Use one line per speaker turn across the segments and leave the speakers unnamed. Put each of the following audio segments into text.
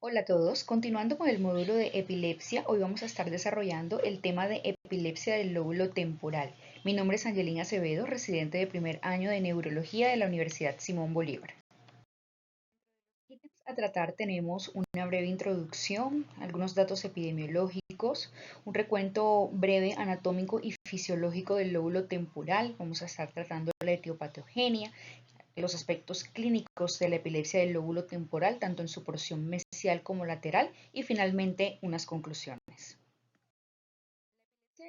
Hola a todos, continuando con el módulo de epilepsia, hoy vamos a estar desarrollando el tema de epilepsia del lóbulo temporal. Mi nombre es Angelina Acevedo, residente de primer año de neurología de la Universidad Simón Bolívar. Ítems a tratar tenemos una breve introducción, algunos datos epidemiológicos, un recuento breve anatómico y fisiológico del lóbulo temporal, vamos a estar tratando la etiopatogenia, los aspectos clínicos de la epilepsia del lóbulo temporal, tanto en su porción mesial como lateral, y finalmente unas conclusiones.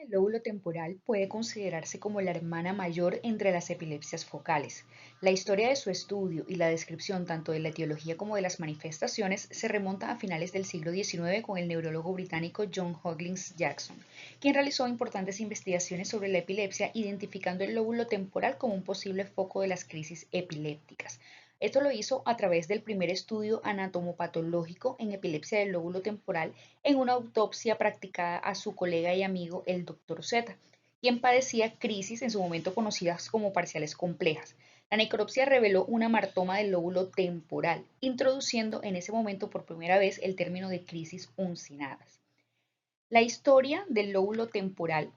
El lóbulo temporal puede considerarse como la hermana mayor entre las epilepsias focales. La historia de su estudio y la descripción tanto de la etiología como de las manifestaciones se remonta a finales del siglo XIX con el neurólogo británico John Hoglins Jackson, quien realizó importantes investigaciones sobre la epilepsia, identificando el lóbulo temporal como un posible foco de las crisis epilépticas. Esto lo hizo a través del primer estudio anatomopatológico en epilepsia del lóbulo temporal en una autopsia practicada a su colega y amigo el Dr. Z, quien padecía crisis en su momento conocidas como parciales complejas. La necropsia reveló una martoma del lóbulo temporal, introduciendo en ese momento por primera vez el término de crisis uncinadas. La historia del lóbulo temporal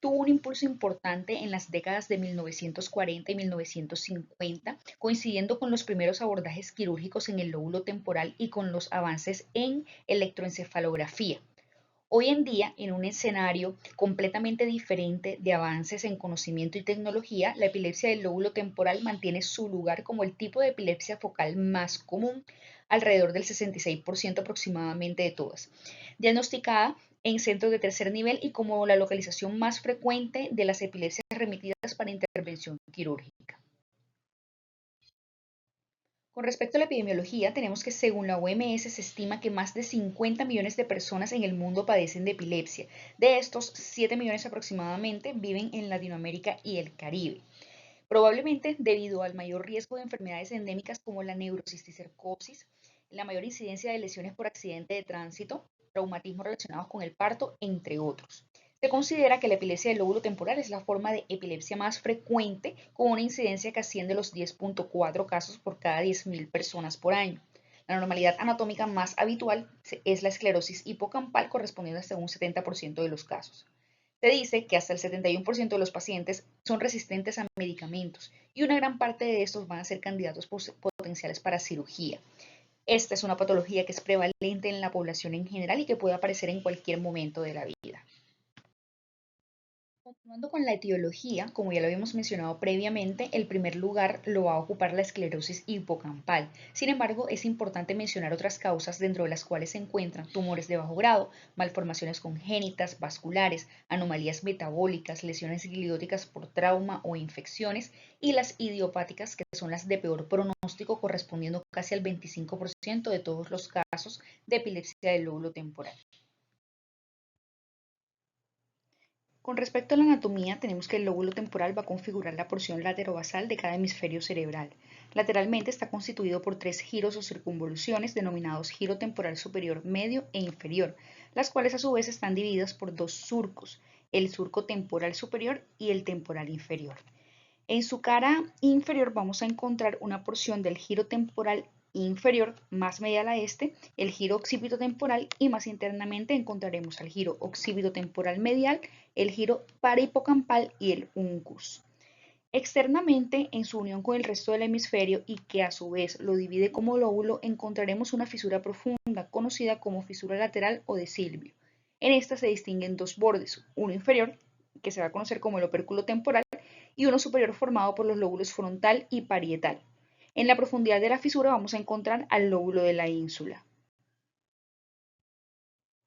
tuvo un impulso importante en las décadas de 1940 y 1950, coincidiendo con los primeros abordajes quirúrgicos en el lóbulo temporal y con los avances en electroencefalografía. Hoy en día, en un escenario completamente diferente de avances en conocimiento y tecnología, la epilepsia del lóbulo temporal mantiene su lugar como el tipo de epilepsia focal más común, alrededor del 66% aproximadamente de todas, diagnosticada en centros de tercer nivel y como la localización más frecuente de las epilepsias remitidas para intervención quirúrgica. Con respecto a la epidemiología, tenemos que según la OMS se estima que más de 50 millones de personas en el mundo padecen de epilepsia. De estos, 7 millones aproximadamente viven en Latinoamérica y el Caribe. Probablemente debido al mayor riesgo de enfermedades endémicas como la neurocisticercosis, la mayor incidencia de lesiones por accidente de tránsito, traumatismos relacionados con el parto, entre otros. Se considera que la epilepsia del lóbulo temporal es la forma de epilepsia más frecuente, con una incidencia que asciende a los 10.4 casos por cada 10.000 personas por año. La normalidad anatómica más habitual es la esclerosis hipocampal, correspondiendo hasta un 70% de los casos. Se dice que hasta el 71% de los pacientes son resistentes a medicamentos y una gran parte de estos van a ser candidatos potenciales para cirugía. Esta es una patología que es prevalente en la población en general y que puede aparecer en cualquier momento de la vida. Continuando con la etiología, como ya lo habíamos mencionado previamente, el primer lugar lo va a ocupar la esclerosis hipocampal. Sin embargo, es importante mencionar otras causas dentro de las cuales se encuentran tumores de bajo grado, malformaciones congénitas, vasculares, anomalías metabólicas, lesiones glióticas por trauma o infecciones y las idiopáticas, que son las de peor pronóstico, correspondiendo casi al 25% de todos los casos de epilepsia del lóbulo temporal. Con respecto a la anatomía, tenemos que el lóbulo temporal va a configurar la porción laterobasal de cada hemisferio cerebral. Lateralmente está constituido por tres giros o circunvoluciones denominados giro temporal superior, medio e inferior, las cuales a su vez están divididas por dos surcos, el surco temporal superior y el temporal inferior. En su cara inferior vamos a encontrar una porción del giro temporal inferior más medial a este, el giro occipitotemporal, y más internamente encontraremos al giro occipitotemporal medial, el giro parahipocampal y el uncus. Externamente, en su unión con el resto del hemisferio y que a su vez lo divide como lóbulo, encontraremos una fisura profunda conocida como fisura lateral o de Silvio. En esta se distinguen dos bordes, uno inferior, que se va a conocer como el opérculo temporal, y uno superior formado por los lóbulos frontal y parietal. En la profundidad de la fisura vamos a encontrar al lóbulo de la ínsula.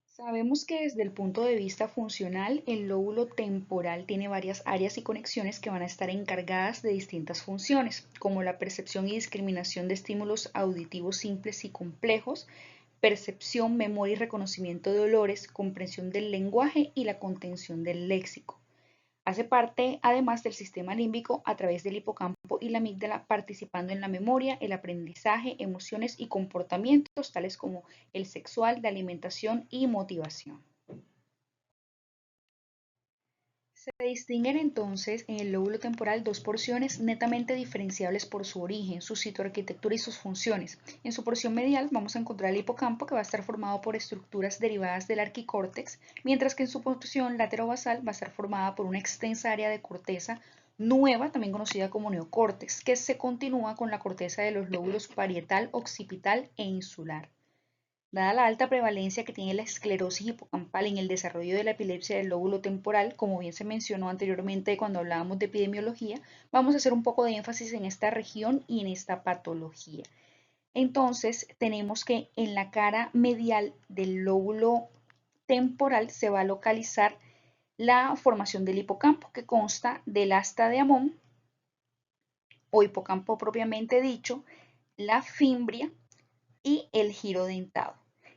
Sabemos que desde el punto de vista funcional, el lóbulo temporal tiene varias áreas y conexiones que van a estar encargadas de distintas funciones, como la percepción y discriminación de estímulos auditivos simples y complejos, percepción, memoria y reconocimiento de olores, comprensión del lenguaje y la contención del léxico. Hace parte además del sistema límbico a través del hipocampo y la amígdala, participando en la memoria, el aprendizaje, emociones y comportamientos tales como el sexual, de alimentación y motivación. Se distinguen entonces en el lóbulo temporal dos porciones netamente diferenciables por su origen, su citoarquitectura y sus funciones. En su porción medial vamos a encontrar el hipocampo, que va a estar formado por estructuras derivadas del arquicórtex, mientras que en su porción laterobasal va a estar formada por una extensa área de corteza nueva, también conocida como neocórtex, que se continúa con la corteza de los lóbulos parietal, occipital e insular. Dada la alta prevalencia que tiene la esclerosis hipocampal en el desarrollo de la epilepsia del lóbulo temporal, como bien se mencionó anteriormente cuando hablábamos de epidemiología, vamos a hacer un poco de énfasis en esta región y en esta patología. Entonces, tenemos que en la cara medial del lóbulo temporal se va a localizar la formación del hipocampo, que consta del asta de Amón o hipocampo propiamente dicho, la fimbria y el giro dentado.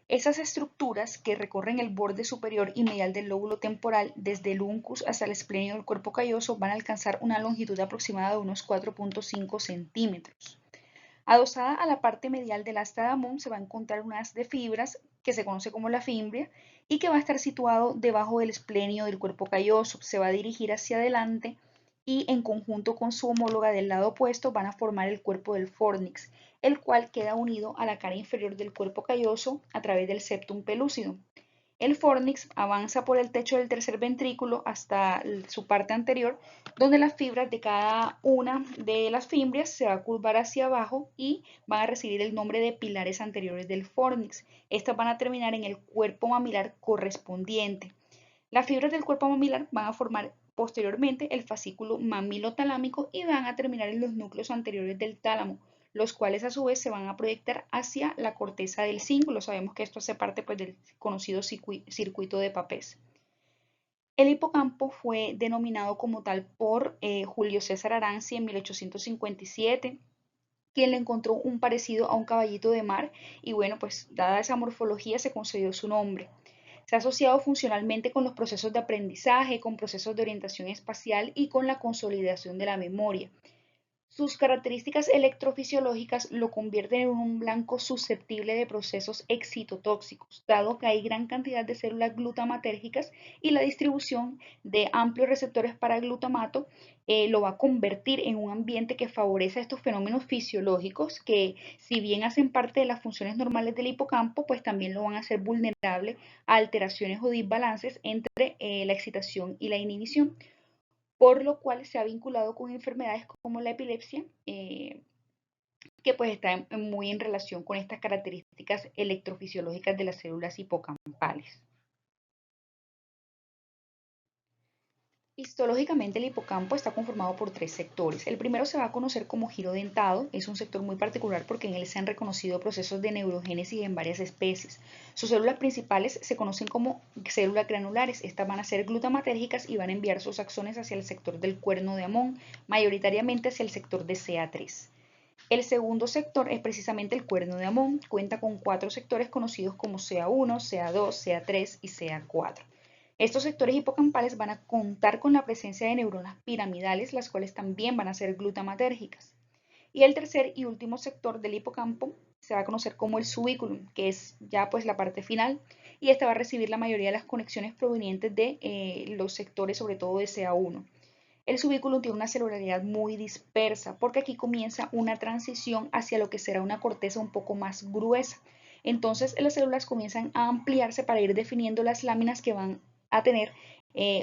Esas estructuras que recorren el borde superior y medial del lóbulo temporal desde el uncus hasta el esplenio del cuerpo calloso van a alcanzar una longitud aproximada de unos 4.5 centímetros. Adosada a la parte medial del asta de Amón se va a encontrar un haz de fibras que se conoce como la fimbria y que va a estar situado debajo del esplenio del cuerpo calloso. Se va a dirigir hacia adelante y en conjunto con su homóloga del lado opuesto van a formar el cuerpo del fornix, el cual queda unido a la cara inferior del cuerpo calloso a través del septum pelúcido. El fornix avanza por el techo del tercer ventrículo hasta su parte anterior, donde las fibras de cada una de las fimbrias se va a curvar hacia abajo y van a recibir el nombre de pilares anteriores del fornix. Estas van a terminar en el cuerpo mamilar correspondiente. Las fibras del cuerpo mamilar van a formar posteriormente el fascículo mamilotalámico y van a terminar en los núcleos anteriores del tálamo, los cuales a su vez se van a proyectar hacia la corteza del cíngulo. Sabemos que esto hace parte pues, del conocido circuito de Papez. El hipocampo fue denominado como tal por Julio César Aranzi en 1857, quien le encontró un parecido a un caballito de mar y bueno, pues dada esa morfología se concedió su nombre. Se ha asociado funcionalmente con los procesos de aprendizaje, con procesos de orientación espacial y con la consolidación de la memoria. Sus características electrofisiológicas lo convierten en un blanco susceptible de procesos excitotóxicos, dado que hay gran cantidad de células glutamatérgicas y la distribución de amplios receptores para glutamato lo va a convertir en un ambiente que favorece estos fenómenos fisiológicos que, si bien hacen parte de las funciones normales del hipocampo, pues también lo van a hacer vulnerable a alteraciones o desbalances entre la excitación y la inhibición, por lo cual se ha vinculado con enfermedades como la epilepsia, que pues está muy en relación con estas características electrofisiológicas de las células hipocampales. Histológicamente el hipocampo está conformado por tres sectores. El primero se va a conocer como giro dentado, es un sector muy particular porque en él se han reconocido procesos de neurogénesis en varias especies. Sus células principales se conocen como células granulares, estas van a ser glutamatérgicas y van a enviar sus axones hacia el sector del cuerno de Amón, mayoritariamente hacia el sector de CA3. El segundo sector es precisamente el cuerno de Amón, cuenta con cuatro sectores conocidos como CA1, CA2, CA3 y CA4. Estos sectores hipocampales van a contar con la presencia de neuronas piramidales, las cuales también van a ser glutamatérgicas. Y el tercer y último sector del hipocampo se va a conocer como el subiculum, que es ya pues la parte final, y esta va a recibir la mayoría de las conexiones provenientes de los sectores, sobre todo de CA1. El subículo tiene una celularidad muy dispersa porque aquí comienza una transición hacia lo que será una corteza un poco más gruesa. Entonces las células comienzan a ampliarse para ir definiendo las láminas que van a tener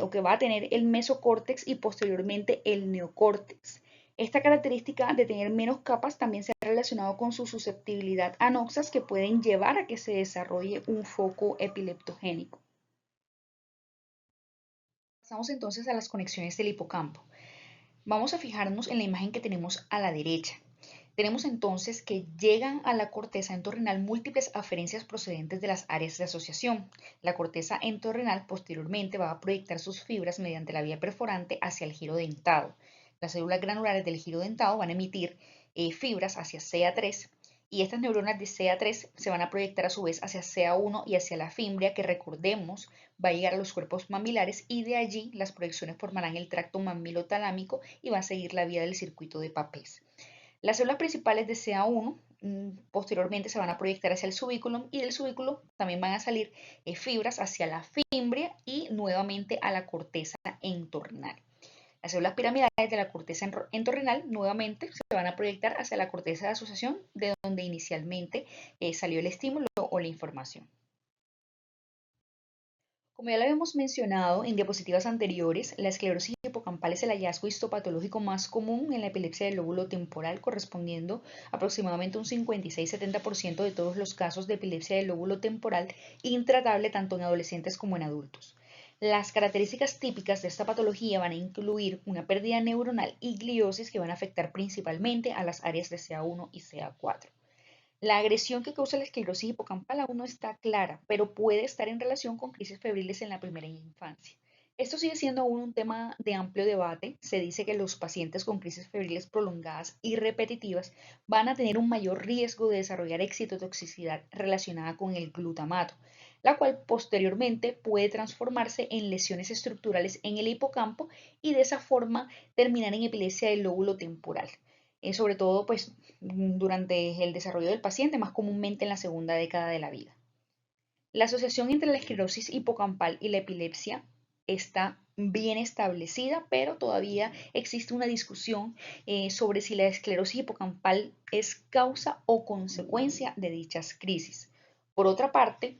o que va a tener el mesocórtex y posteriormente el neocórtex. Esta característica de tener menos capas también se ha relacionado con su susceptibilidad a noxas que pueden llevar a que se desarrolle un foco epileptogénico. Pasamos entonces a las conexiones del hipocampo. Vamos a fijarnos en la imagen que tenemos a la derecha. Tenemos entonces que llegan a la corteza entorrinal múltiples aferencias procedentes de las áreas de asociación. La corteza entorrinal posteriormente va a proyectar sus fibras mediante la vía perforante hacia el giro dentado. Las células granulares del giro dentado van a emitir fibras hacia CA3 y estas neuronas de CA3 se van a proyectar a su vez hacia CA1 y hacia la fimbria, que recordemos va a llegar a los cuerpos mamilares, y de allí las proyecciones formarán el tracto mamilotalámico y va a seguir la vía del circuito de Papez. Las células principales de CA1 posteriormente se van a proyectar hacia el subículum y del subículo también van a salir fibras hacia la fimbria y nuevamente a la corteza entornal. Las células piramidales de la corteza entornal nuevamente se van a proyectar hacia la corteza de asociación de donde inicialmente salió el estímulo o la información. Como ya lo habíamos mencionado en diapositivas anteriores, la esclerosis hipocampal es el hallazgo histopatológico más común en la epilepsia del lóbulo temporal, correspondiendo aproximadamente un 56-70% de todos los casos de epilepsia del lóbulo temporal intratable tanto en adolescentes como en adultos. Las características típicas de esta patología van a incluir una pérdida neuronal y gliosis que van a afectar principalmente a las áreas de CA1 y CA4. La agresión que causa la esclerosis hipocampal aún no está clara, pero puede estar en relación con crisis febriles en la primera infancia. Esto sigue siendo aún un tema de amplio debate. Se dice que los pacientes con crisis febriles prolongadas y repetitivas van a tener un mayor riesgo de desarrollar excitotoxicidad relacionada con el glutamato, la cual posteriormente puede transformarse en lesiones estructurales en el hipocampo y de esa forma terminar en epilepsia del lóbulo temporal. Sobre todo pues durante el desarrollo del paciente, más comúnmente en la segunda década de la vida. La asociación entre la esclerosis hipocampal y la epilepsia está bien establecida, pero todavía existe una discusión sobre si la esclerosis hipocampal es causa o consecuencia de dichas crisis. Por otra parte,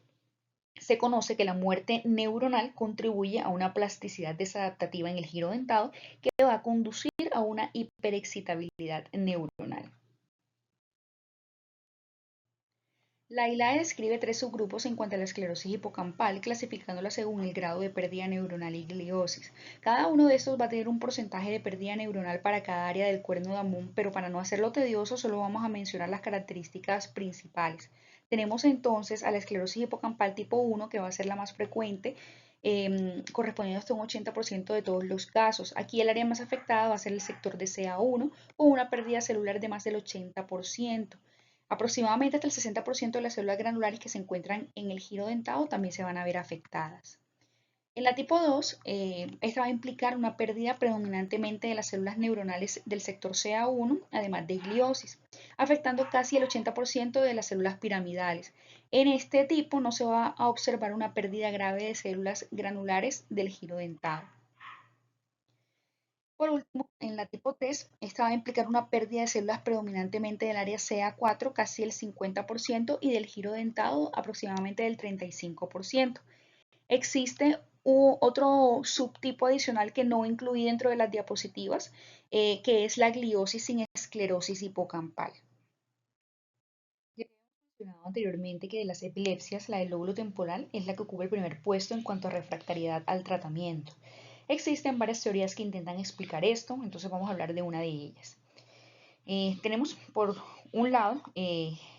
se conoce que la muerte neuronal contribuye a una plasticidad desadaptativa en el giro dentado que va a conducir a una hiperexcitabilidad neuronal. La ILAE describe tres subgrupos en cuanto a la esclerosis hipocampal, clasificándola según el grado de pérdida neuronal y gliosis. Cada uno de estos va a tener un porcentaje de pérdida neuronal para cada área del cuerno de Amun, pero para no hacerlo tedioso, solo vamos a mencionar las características principales. Tenemos entonces a la esclerosis hipocampal tipo 1, que va a ser la más frecuente, correspondiendo hasta un 80% de todos los casos. Aquí el área más afectada va a ser el sector de CA1, con una pérdida celular de más del 80%. Aproximadamente hasta el 60% de las células granulares que se encuentran en el giro dentado también se van a ver afectadas. En la tipo 2, esta va a implicar una pérdida predominantemente de las células neuronales del sector CA1, además de gliosis, afectando casi el 80% de las células piramidales. En este tipo no se va a observar una pérdida grave de células granulares del giro dentado. Por último, en la tipo 3, esta va a implicar una pérdida de células predominantemente del área CA4, casi el 50%, y del giro dentado aproximadamente del 35%. Existe otro subtipo adicional que no incluí dentro de las diapositivas, que es la gliosis sin esclerosis hipocampal. Ya hemos mencionado anteriormente que de las epilepsias, la del lóbulo temporal es la que ocupa el primer puesto en cuanto a refractariedad al tratamiento. Existen varias teorías que intentan explicar esto, entonces vamos a hablar de una de ellas. Tenemos por un lado,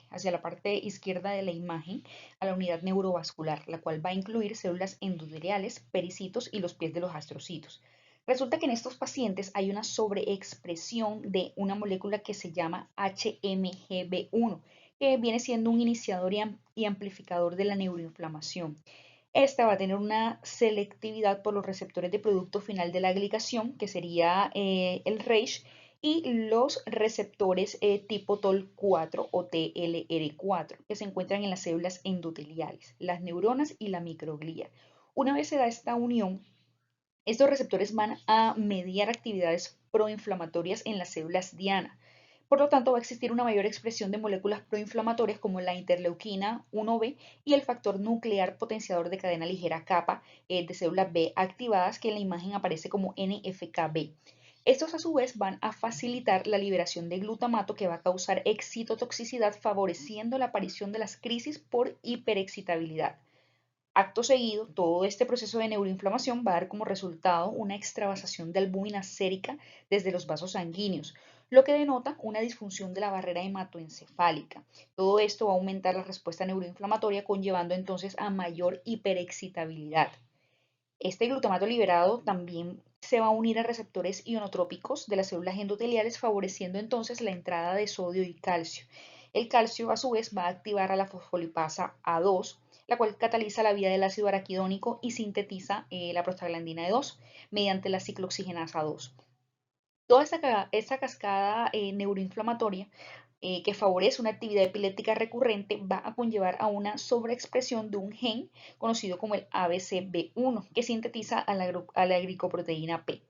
hacia la parte izquierda de la imagen, a la unidad neurovascular, la cual va a incluir células endoteliales, pericitos y los pies de los astrocitos. Resulta que en estos pacientes hay una sobreexpresión de una molécula que se llama HMGB1, que viene siendo un iniciador y amplificador de la neuroinflamación. Esta va a tener una selectividad por los receptores de producto final de la glicación, que sería el RAGE, y los receptores tipo TOL4 o TLR4, que se encuentran en las células endoteliales, las neuronas y la microglía. Una vez se da esta unión, estos receptores van a mediar actividades proinflamatorias en las células diana. Por lo tanto, va a existir una mayor expresión de moléculas proinflamatorias como la interleuquina 1B y el factor nuclear potenciador de cadena ligera kappa de células B activadas, que en la imagen aparece como NFKB. Estos a su vez van a facilitar la liberación de glutamato que va a causar excitotoxicidad, favoreciendo la aparición de las crisis por hiperexcitabilidad. Acto seguido, todo este proceso de neuroinflamación va a dar como resultado una extravasación de albúmina sérica desde los vasos sanguíneos, lo que denota una disfunción de la barrera hematoencefálica. Todo esto va a aumentar la respuesta neuroinflamatoria, conllevando entonces a mayor hiperexcitabilidad. Este glutamato liberado también se va a unir a receptores ionotrópicos de las células endoteliales, favoreciendo entonces la entrada de sodio y calcio. El calcio, a su vez, va a activar a la fosfolipasa A2, la cual cataliza la vía del ácido araquidónico y sintetiza la prostaglandina E2 mediante la ciclooxigenasa 2. Toda esta cascada neuroinflamatoria que favorece una actividad epiléptica recurrente va a conllevar a una sobreexpresión de un gen conocido como el ABCB1, que sintetiza a la glicoproteína P.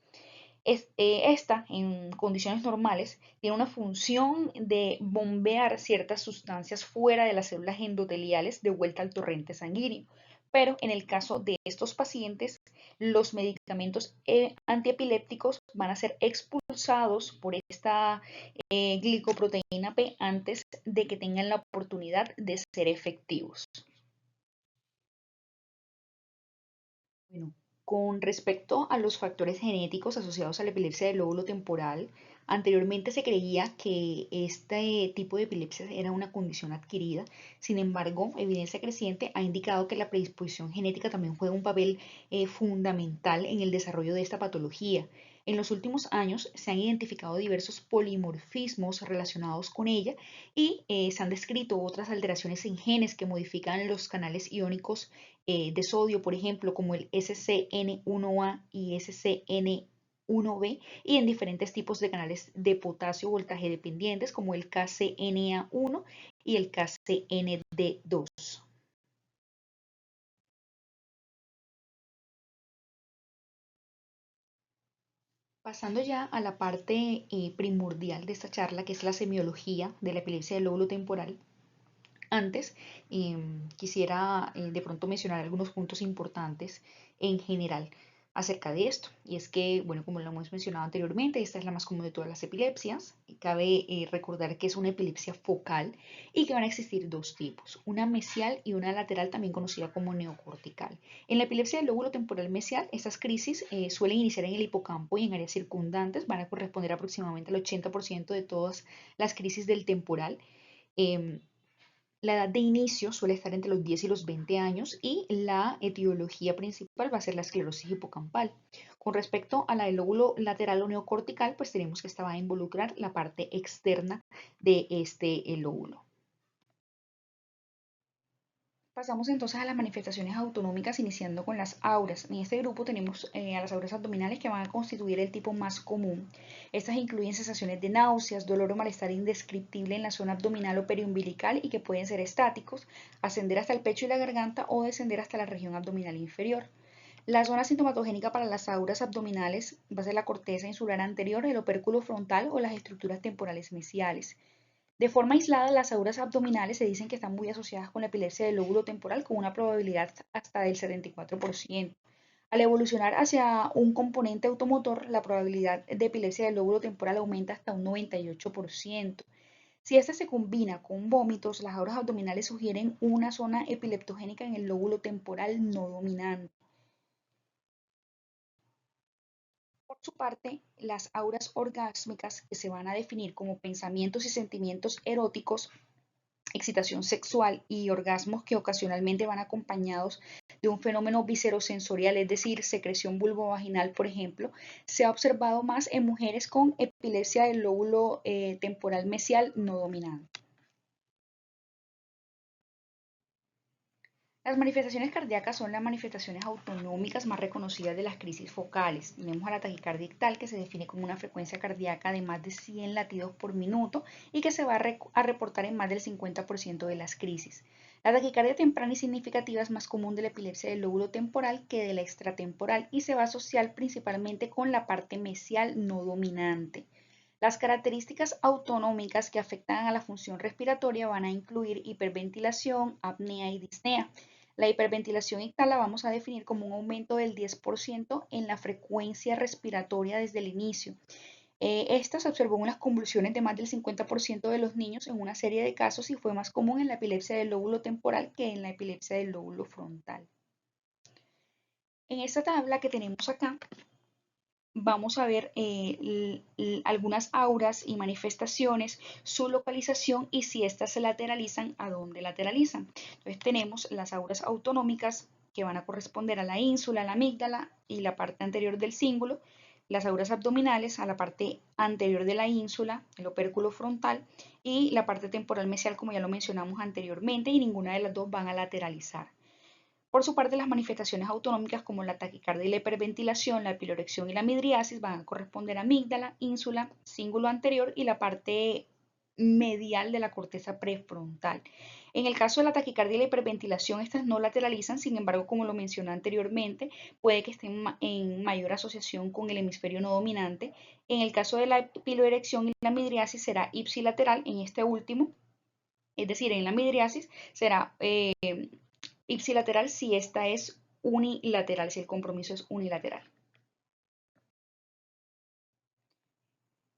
Esta, en condiciones normales, tiene una función de bombear ciertas sustancias fuera de las células endoteliales de vuelta al torrente sanguíneo. Pero en el caso de estos pacientes, los medicamentos antiepilépticos van a ser expulsados por esta glicoproteína P antes de que tengan la oportunidad de ser efectivos. Bueno, con respecto a los factores genéticos asociados a la epilepsia del lóbulo temporal, anteriormente se creía que este tipo de epilepsia era una condición adquirida. Sin embargo, evidencia creciente ha indicado que la predisposición genética también juega un papel fundamental en el desarrollo de esta patología. En los últimos años se han identificado diversos polimorfismos relacionados con ella y se han descrito otras alteraciones en genes que modifican los canales iónicos de sodio, por ejemplo, como el SCN1A y SCN1B, y en diferentes tipos de canales de potasio voltaje dependientes, como el KCNA1 y el KCND2. Pasando ya a la parte primordial de esta charla, que es la semiología de la epilepsia del lóbulo temporal. Antes, quisiera de pronto mencionar algunos puntos importantes en general acerca de esto. Y es que, bueno, como lo hemos mencionado anteriormente, esta es la más común de todas las epilepsias. Cabe recordar que es una epilepsia focal y que van a existir dos tipos, una mesial y una lateral, también conocida como neocortical. En la epilepsia del lóbulo temporal mesial, estas crisis suelen iniciar en el hipocampo y en áreas circundantes, van a corresponder aproximadamente al 80% de todas las crisis del temporal. Em, la edad de inicio suele estar entre los 10 y los 20 años y la etiología principal va a ser la esclerosis hipocampal. Con respecto a la del lóbulo lateral o neocortical, pues tenemos que esta va a involucrar la parte externa de este lóbulo. Pasamos entonces a las manifestaciones autonómicas, iniciando con las auras. En este grupo tenemos a las auras abdominales, que van a constituir el tipo más común. Estas incluyen sensaciones de náuseas, dolor o malestar indescriptible en la zona abdominal o periumbilical y que pueden ser estáticos, ascender hasta el pecho y la garganta o descender hasta la región abdominal inferior. La zona sintomatogénica para las auras abdominales va a ser la corteza insular anterior, el opérculo frontal o las estructuras temporales mesiales. De forma aislada, las auras abdominales se dicen que están muy asociadas con la epilepsia del lóbulo temporal, con una probabilidad hasta del 74%. Al evolucionar hacia un componente automotor, la probabilidad de epilepsia del lóbulo temporal aumenta hasta un 98%. Si esta se combina con vómitos, las auras abdominales sugieren una zona epileptogénica en el lóbulo temporal no dominante. Por su parte, las auras orgásmicas, que se van a definir como pensamientos y sentimientos eróticos, excitación sexual y orgasmos que ocasionalmente van acompañados de un fenómeno viscerosensorial, es decir, secreción vulvovaginal, por ejemplo, se ha observado más en mujeres con epilepsia del lóbulo temporal mesial no dominante. Las manifestaciones cardíacas son las manifestaciones autonómicas más reconocidas de las crisis focales. Tenemos a la taquicardia ictal, que se define como una frecuencia cardíaca de más de 100 latidos por minuto y que se va a reportar en más del 50% de las crisis. La taquicardia temprana y significativa es más común de la epilepsia del lóbulo temporal que de la extratemporal y se va a asociar principalmente con la parte mesial no dominante. Las características autonómicas que afectan a la función respiratoria van a incluir hiperventilación, apnea y disnea. La hiperventilación ictal la vamos a definir como un aumento del 10% en la frecuencia respiratoria desde el inicio. Esta se observó en unas convulsiones de más del 50% de los niños en una serie de casos y fue más común en la epilepsia del lóbulo temporal que en la epilepsia del lóbulo frontal. En esta tabla que tenemos acá, vamos a ver algunas auras y manifestaciones, su localización y si éstas se lateralizan, a dónde lateralizan. Entonces tenemos las auras autonómicas, que van a corresponder a la ínsula, a la amígdala y la parte anterior del cíngulo, las auras abdominales a la parte anterior de la ínsula, el opérculo frontal, y la parte temporal mesial, como ya lo mencionamos anteriormente, y ninguna de las dos van a lateralizar. Por su parte, las manifestaciones autonómicas como la taquicardia y la hiperventilación, la pilorección y la midriasis van a corresponder a amígdala, ínsula, cíngulo anterior y la parte medial de la corteza prefrontal. En el caso de la taquicardia y la hiperventilación, estas no lateralizan, sin embargo, como lo mencioné anteriormente, puede que estén en mayor asociación con el hemisferio no dominante. En el caso de la piloerección y la midriasis será ipsilateral en este último, es decir, en la midriasis será ipsilateral si esta es unilateral, si el compromiso es unilateral.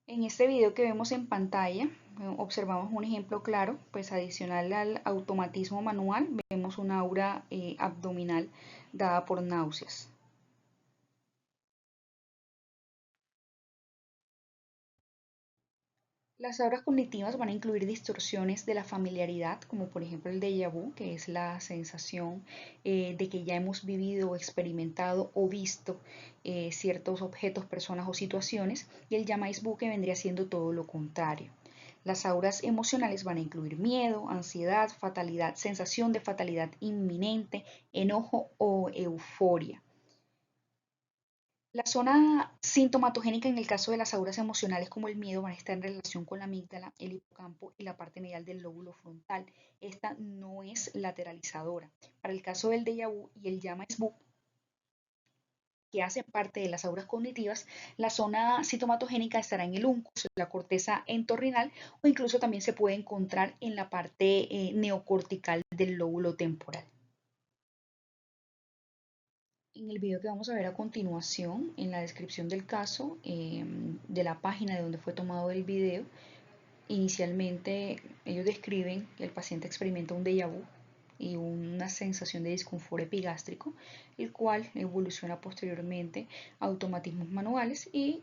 En este video que vemos en pantalla, observamos un ejemplo claro, pues adicional al automatismo manual, vemos una aura abdominal dada por náuseas. Las auras cognitivas van a incluir distorsiones de la familiaridad, como por ejemplo el déjà vu, que es la sensación de que ya hemos vivido o experimentado o visto ciertos objetos, personas o situaciones, y el jamais vu, que vendría siendo todo lo contrario. Las auras emocionales van a incluir miedo, ansiedad, fatalidad, sensación de fatalidad inminente, enojo o euforia. La zona sintomatogénica en el caso de las auras emocionales como el miedo van a estar en relación con la amígdala, el hipocampo y la parte medial del lóbulo frontal. Esta no es lateralizadora. Para el caso del déjà vu y el jamais vu, que hacen parte de las auras cognitivas, la zona sintomatogénica estará en el uncus, la corteza entorrinal o incluso también se puede encontrar en la parte neocortical del lóbulo temporal. En el video que vamos a ver a continuación, en la descripción del caso, de la página de donde fue tomado el video, inicialmente ellos describen que el paciente experimenta un déjà vu y una sensación de disconfort epigástrico, el cual evoluciona posteriormente a automatismos manuales y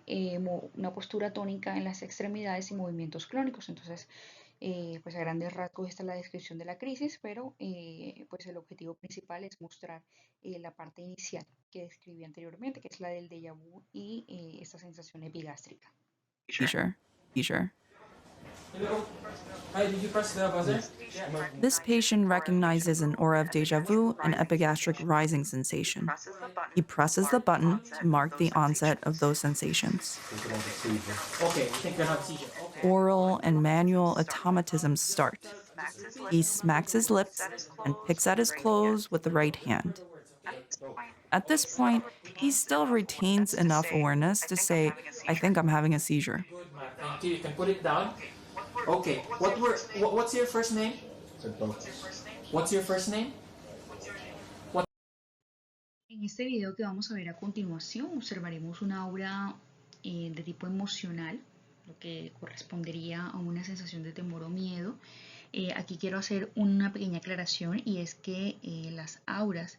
una postura tónica en las extremidades y movimientos clónicos. Entonces, pues a grandes rasgos esta es la descripción de la crisis, pero pues el objetivo principal es mostrar la parte inicial que describí anteriormente, que es la del déjà vu y esta sensación epigástrica.
Seizure.
Hello. Hi, did you press the buzzer? Yeah.
This patient recognizes an aura of deja vu and epigastric rising sensation. He presses the button to mark the onset of those sensations.
Okay, you think you're not seizure. Okay.
Oral and manual automatisms start. He smacks his lips and picks at his clothes with the right hand. At this point, he still retains enough awareness to say, I think I'm having a seizure.
Good, man. Thank you. You can put it down. Okay. What's your first name? What's your first name?
En este video que vamos a ver a continuación, observaremos una aura de tipo emocional, lo que correspondería a una sensación de temor o miedo. Aquí quiero hacer una pequeña aclaración y es que las auras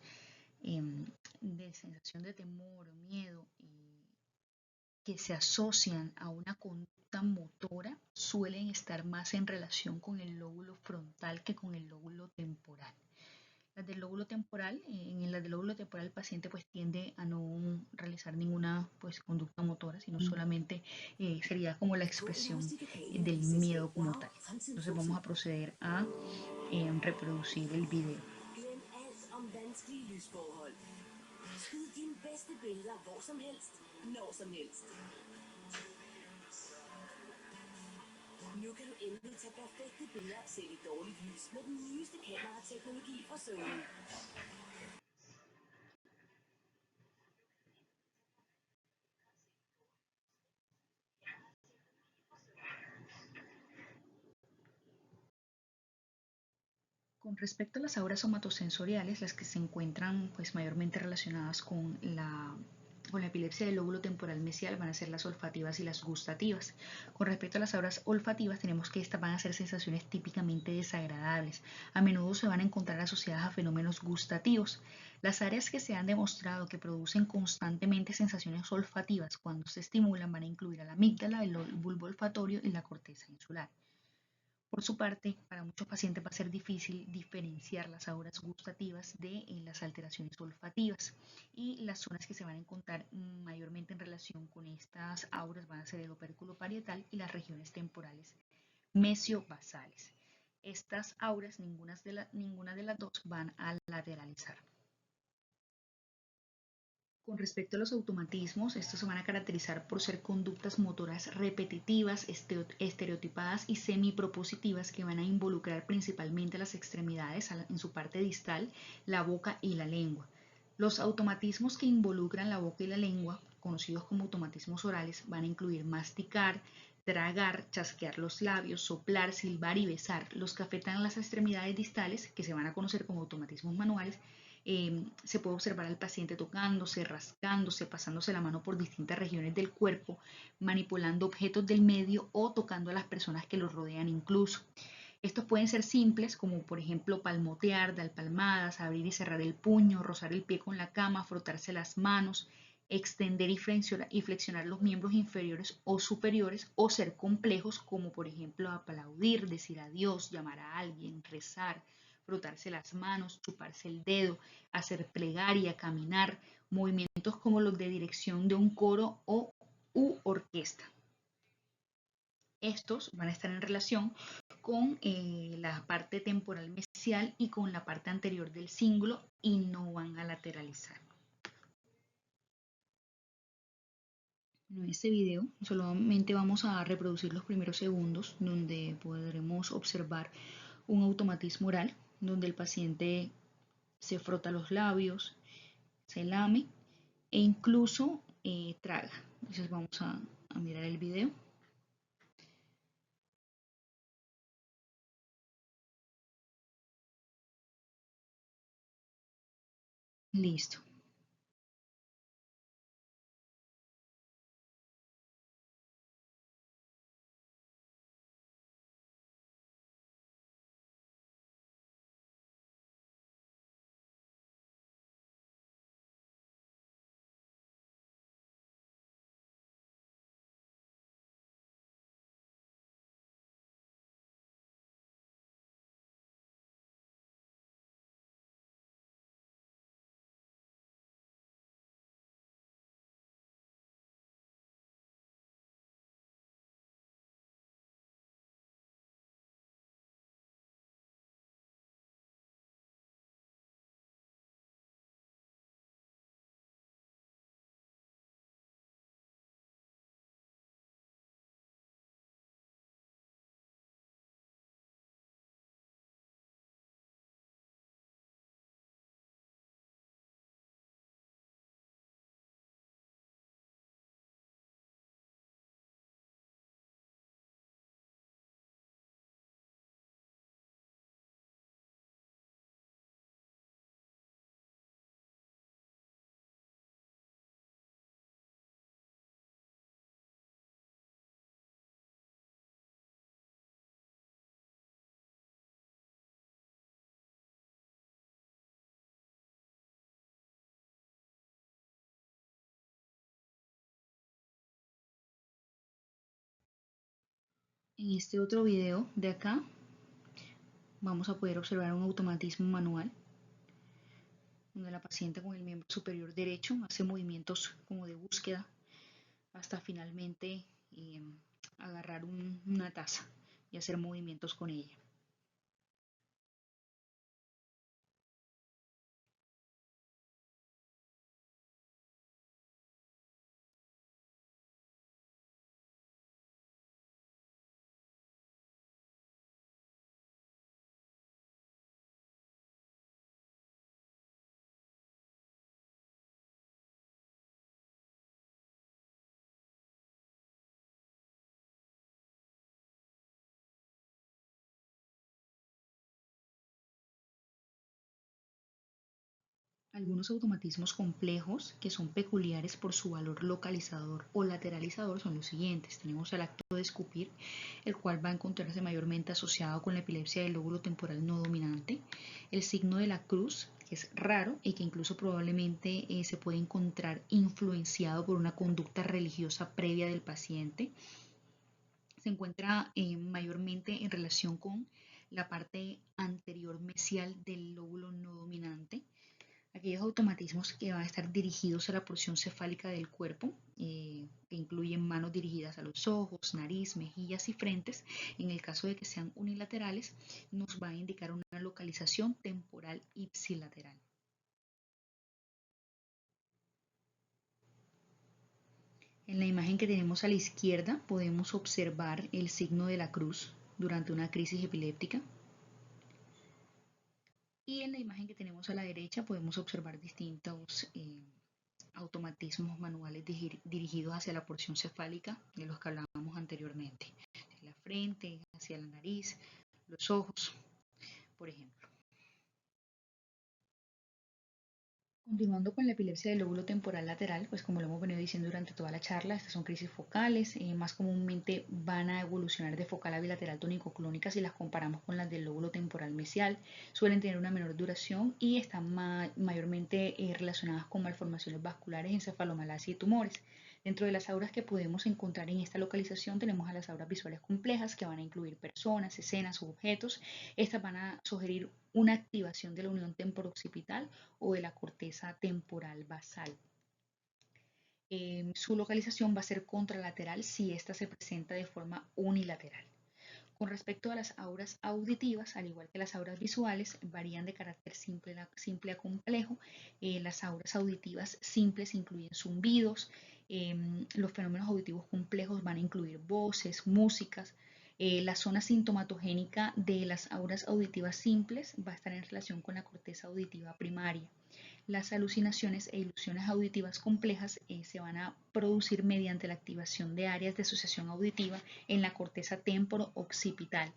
de sensación de temor o miedo que se asocian a una conducta motora suelen estar más en relación con el lóbulo frontal que con el lóbulo temporal. Las del lóbulo temporal, en las del lóbulo temporal el paciente pues tiende a no realizar ninguna pues conducta motora, sino solamente sería como la expresión del miedo como tal. Entonces vamos a proceder a reproducir el video.
Skyd dine bedste billeder hvor som helst, når som helst. Nu kan du endelig tage perfekte billeder selv i dårligt lys med den nyeste kamerateknologi fra Sony.
Con respecto a las auras somatosensoriales, las que se encuentran pues mayormente relacionadas con la epilepsia del lóbulo temporal mesial van a ser las olfativas y las gustativas. Con respecto a las auras olfativas, tenemos que estas van a ser sensaciones típicamente desagradables. A menudo se van a encontrar asociadas a fenómenos gustativos. Las áreas que se han demostrado que producen constantemente sensaciones olfativas cuando se estimulan van a incluir a la amígdala, el bulbo olfatorio y la corteza insular. Por su parte, para muchos pacientes va a ser difícil diferenciar las auras gustativas de las alteraciones olfativas y las zonas que se van a encontrar mayormente en relación con estas auras van a ser el opérculo parietal y las regiones temporales mesiobasales. Estas auras, ninguna de las dos van a lateralizar. Con respecto a los automatismos, estos se van a caracterizar por ser conductas motoras repetitivas, estereotipadas y semipropositivas que van a involucrar principalmente las extremidades en su parte distal, la boca y la lengua. Los automatismos que involucran la boca y la lengua, conocidos como automatismos orales, van a incluir masticar, tragar, chasquear los labios, soplar, silbar y besar. Los que afectan las extremidades distales, que se van a conocer como automatismos manuales, se puede observar al paciente tocándose, rascándose, pasándose la mano por distintas regiones del cuerpo, manipulando objetos del medio o tocando a las personas que los rodean incluso. Estos pueden ser simples, como por ejemplo palmotear, dar palmadas, abrir y cerrar el puño, rozar el pie con la cama, frotarse las manos, extender y flexionar los miembros inferiores o superiores, o ser complejos, como por ejemplo aplaudir, decir adiós, llamar a alguien, rezar, frotarse las manos, chuparse el dedo, hacer plegaria, caminar, movimientos como los de dirección de un coro u orquesta. Estos van a estar en relación con la parte temporal mesial y con la parte anterior del cíngulo y no van a lateralizar. En este video solamente vamos a reproducir los primeros segundos donde podremos observar un automatismo oral donde el paciente se frota los labios, se lame e incluso traga. Entonces vamos a mirar el video. Listo. En este otro video de acá vamos a poder observar un automatismo manual donde la paciente con el miembro superior derecho hace movimientos como de búsqueda hasta finalmente agarrar una taza y hacer movimientos con ella. Algunos automatismos complejos que son peculiares por su valor localizador o lateralizador son los siguientes. Tenemos el acto de escupir, el cual va a encontrarse mayormente asociado con la epilepsia del lóbulo temporal no dominante. El signo de la cruz, que es raro y que incluso probablemente se puede encontrar influenciado por una conducta religiosa previa del paciente. Se encuentra mayormente en relación con la parte anterior mesial del lóbulo no dominante. Aquellos automatismos que van a estar dirigidos a la porción cefálica del cuerpo, que incluyen manos dirigidas a los ojos, nariz, mejillas y frentes, en el caso de que sean unilaterales, nos va a indicar una localización temporal ipsilateral. En la imagen que tenemos a la izquierda podemos observar el signo de la cruz durante una crisis epiléptica. Y en la imagen que tenemos a la derecha podemos observar distintos automatismos manuales dirigidos hacia la porción cefálica de los que hablábamos anteriormente. La frente, hacia la nariz, los ojos, por ejemplo. Continuando con la epilepsia del lóbulo temporal lateral, pues como lo hemos venido diciendo durante toda la charla, estas son crisis focales, más comúnmente van a evolucionar de focal a bilateral tónico-clónica si las comparamos con las del lóbulo temporal mesial, suelen tener una menor duración y están mayormente relacionadas con malformaciones vasculares, encefalomalacia y tumores. Dentro de las auras que podemos encontrar en esta localización tenemos a las auras visuales complejas que van a incluir personas, escenas u objetos. Estas van a sugerir una activación de la unión temporo-occipital o de la corteza temporal basal. Su localización va a ser contralateral si ésta se presenta de forma unilateral. Con respecto a las auras auditivas, al igual que las auras visuales, varían de carácter simple a complejo. Las auras auditivas simples incluyen zumbidos. Los fenómenos auditivos complejos van a incluir voces, músicas. La zona sintomatogénica de las auras auditivas simples va a estar en relación con la corteza auditiva primaria. Las alucinaciones e ilusiones auditivas complejas se van a producir mediante la activación de áreas de asociación auditiva en la corteza temporo-occipital.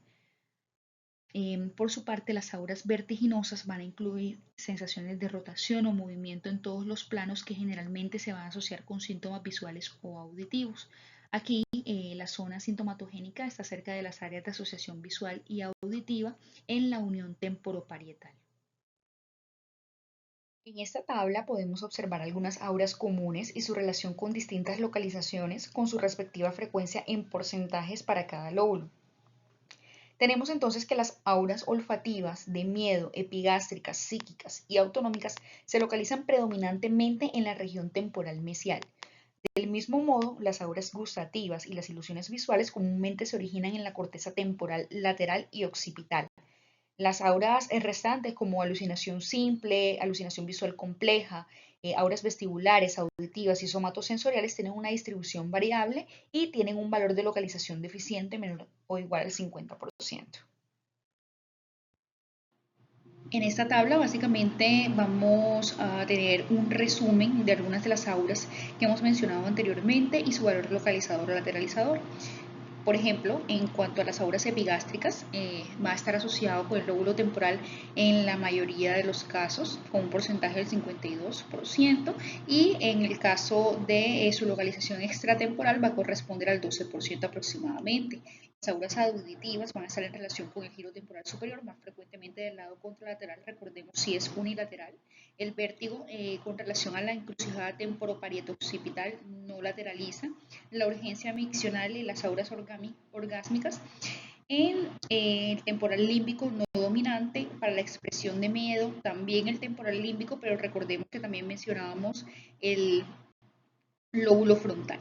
Por su parte, las auras vertiginosas van a incluir sensaciones de rotación o movimiento en todos los planos que generalmente se van a asociar con síntomas visuales o auditivos. Aquí la zona sintomatogénica está cerca de las áreas de asociación visual y auditiva en la unión temporoparietal. En esta tabla podemos observar algunas auras comunes y su relación con distintas localizaciones con su respectiva frecuencia en porcentajes para cada lóbulo. Tenemos entonces que las auras olfativas de miedo, epigástricas, psíquicas y autonómicas se localizan predominantemente en la región temporal mesial. Del mismo modo, las auras gustativas y las ilusiones visuales comúnmente se originan en la corteza temporal lateral y occipital. Las auras restantes como alucinación simple, alucinación visual compleja, auras vestibulares, auditivas y somatosensoriales tienen una distribución variable y tienen un valor de localización deficiente menor o igual al 50%. En esta tabla básicamente vamos a tener un resumen de algunas de las auras que hemos mencionado anteriormente y su valor localizador o lateralizador. Por ejemplo, en cuanto a las auras epigástricas, va a estar asociado con el lóbulo temporal en la mayoría de los casos, con un porcentaje del 52%, y en el caso de su localización extratemporal va a corresponder al 12% aproximadamente. Las auras auditivas van a estar en relación con el giro temporal superior, más frecuentemente del lado contralateral, recordemos si es unilateral. El vértigo con relación a la encrucijada temporoparieto-occipital no lateraliza. La urgencia miccional y las auras orgásmicas en el temporal límbico no dominante para la expresión de miedo, también el temporal límbico, pero recordemos que también mencionábamos el lóbulo frontal.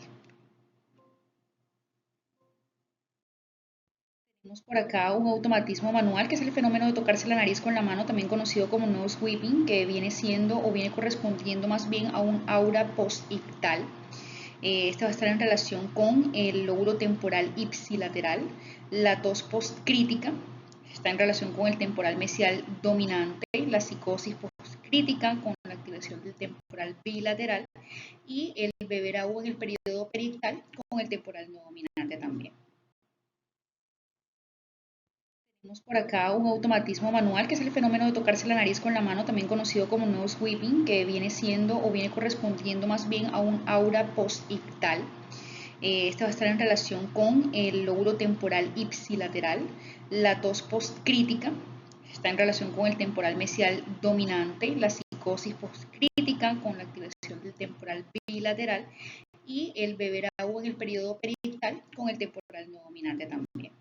Tenemos por acá un automatismo manual, que es el fenómeno de tocarse la nariz con la mano, también conocido como nose whipping, que viene siendo o viene correspondiendo más bien a un aura postictal. Este va a estar en relación con el lóbulo temporal ipsilateral. La tos postcrítica está en relación con el temporal mesial dominante, la psicosis postcrítica con la activación del temporal bilateral y el beber agua en el periodo periictal con el temporal no dominante también. Tenemos por acá un automatismo manual, que es el fenómeno de tocarse la nariz con la mano, también conocido como nose whipping, que viene siendo o viene correspondiendo más bien a un aura postictal. Este va a estar en relación con el lóbulo temporal ipsilateral. La tos postcrítica está en relación con el temporal mesial dominante, la psicosis postcrítica con la activación del temporal bilateral y el beber agua en el periodo periictal con el temporal no dominante también.